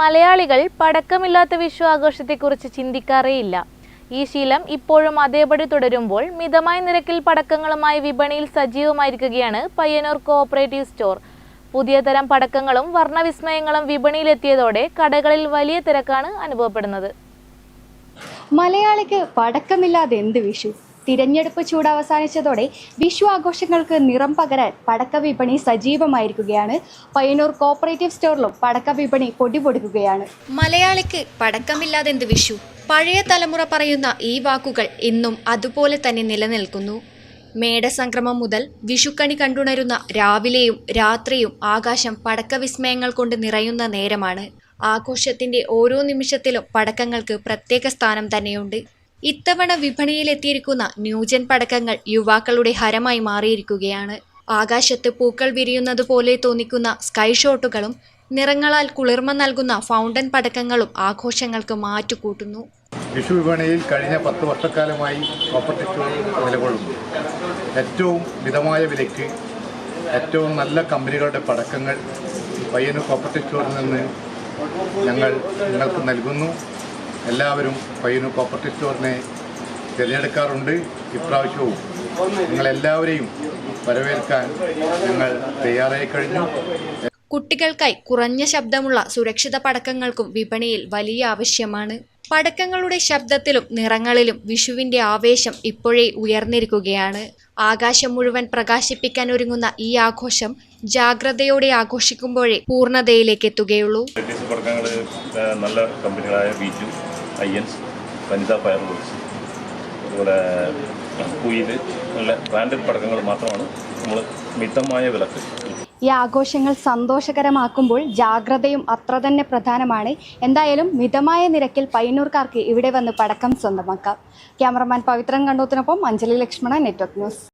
മലയാളികൾ പടക്കമില്ലാത്ത വിഷു ആഘോഷത്തെക്കുറിച്ച് ചിന്തിക്കാറേയില്ല. ഈ ശീലം ഇപ്പോഴും അതേപടി തുടരുമ്പോൾ മിതമായ നിരക്കിൽ പടക്കങ്ങളുമായി വിപണിയിൽ സജീവമായിരിക്കുകയാണ് പയ്യന്നൂർ കോഓപ്പറേറ്റീവ് സ്റ്റോർ. പുതിയ തരം പടക്കങ്ങളും വർണ്ണവിസ്മയങ്ങളും വിപണിയിലെത്തിയതോടെ കടകളിൽ വലിയ തിരക്കാണ് അനുഭവപ്പെടുന്നത്. മലയാളിക്ക് പടക്കമില്ലാതെ എന്ത് വിഷു? തിരഞ്ഞെടുപ്പ് ചൂട് അവസാനിച്ചതോടെ വിഷു ആഘോഷങ്ങൾക്ക് നിറം പകരാൻ പടക്ക വിപണി സജീവമായിരിക്കുകയാണ്. പയ്യന്നൂർ കോഓപ്പറേറ്റീവ് സ്റ്റോറിലും പടക്ക വിപണി പൊടിപൊടിക്കുകയാണ്. മലയാളിക്ക് പടക്കമില്ലാതെ എന്ത് വിഷു? പഴയ തലമുറ പറയുന്ന ഈ വാക്കുകൾ ഇന്നും അതുപോലെ തന്നെ നിലനിൽക്കുന്നു. മേടസംക്രമം മുതൽ വിഷുക്കണി കണ്ടുണരുന്ന രാവിലെയും രാത്രിയും ആകാശം പടക്ക വിസ്മയങ്ങൾ കൊണ്ട് നിറയുന്ന നേരമാണ്. ആഘോഷത്തിന്റെ ഓരോ നിമിഷത്തിലും പടക്കങ്ങൾക്ക് പ്രത്യേക സ്ഥാനം തന്നെയുണ്ട്. ഇത്തവണ വിപണിയിലെത്തിയിരിക്കുന്ന ന്യൂജൻ പടക്കങ്ങൾ യുവാക്കളുടെ ഹരമായി മാറിയിരിക്കുകയാണ്. ആകാശത്ത് പൂക്കൾ വിരിയുന്നത് പോലെ തോന്നിക്കുന്ന സ്കൈ ഷോട്ടുകളും നിറങ്ങളാൽ കുളിർമ നൽകുന്ന ഫൗണ്ടൻ പടക്കങ്ങളും ആഘോഷങ്ങൾക്ക് മാറ്റുകൂട്ടുന്നു. വിഷു വിപണിയിൽ കഴിഞ്ഞ 10 വർഷക്കാലമായി കോഓപ്പറേറ്റീവ് സ്റ്റോർ നിലകൊള്ളുന്നു. ഏറ്റവും മിതമായ വിലയ്ക്ക് ഏറ്റവും നല്ല കമ്പനികളുടെ പടക്കങ്ങൾ പയ്യന്നൂർ കോഓപ്പറേറ്റീവ് സ്റ്റോറിൽ നിന്ന് ഞങ്ങൾ നിങ്ങൾക്ക് നൽകുന്നു. എല്ലാവരും പയ്യന്നൂർ കോഓപ്പറേറ്റീവ് സ്റ്റോറിനെ തിരഞ്ഞെടുക്കാറുണ്ട്. ഇപ്രാവശ്യവും നിങ്ങളെല്ലാവരെയും വരവേൽക്കാൻ ഞങ്ങൾ തയ്യാറായി കഴിഞ്ഞു. കുട്ടികൾക്കായി കുറഞ്ഞ ശബ്ദമുള്ള സുരക്ഷിത പടക്കങ്ങൾക്കും വിപണിയിൽ വലിയ ആവശ്യമാണ്. പടക്കങ്ങളുടെ ശബ്ദത്തിലും നിറങ്ങളിലും വിഷുവിന്റെ ആവേശം ഇപ്പോഴേ ഉയർന്നിരിക്കുകയാണ്. ആകാശം മുഴുവൻ പ്രകാശിപ്പിക്കാൻ ഒരുങ്ങുന്ന ഈ ആഘോഷം ജാഗ്രതയോടെ ആഘോഷിക്കുമ്പോഴേ പൂർണ്ണതയിലേക്ക് എത്തുകയുള്ളൂ. പടക്കങ്ങൾ നല്ല കമ്പനികളായ ബീജു, അയ്യൻസ്, വനിതാ ഫയർവർക്സ്, അതുപോലെ കുയിൽ, നല്ല ബ്രാൻഡഡ് പടക്കങ്ങൾ മാത്രമാണ് നമ്മൾ മിതമായ വിലക്ക്. ഈ ആഘോഷങ്ങൾ സന്തോഷകരമാക്കുമ്പോൾ ജാഗ്രതയും അത്ര തന്നെ പ്രധാനമാണ്. എന്തായാലും മിതമായ നിരക്കിൽ പയ്യന്നൂർക്കാർക്ക് ഇവിടെ വന്ന് പടക്കം സ്വന്തമാക്കാം. ക്യാമറമാൻ പവിത്രൻ കണ്ടോത്തിനൊപ്പം അഞ്ജലി ലക്ഷ്മണ, നെറ്റ്വർക്ക് ന്യൂസ്.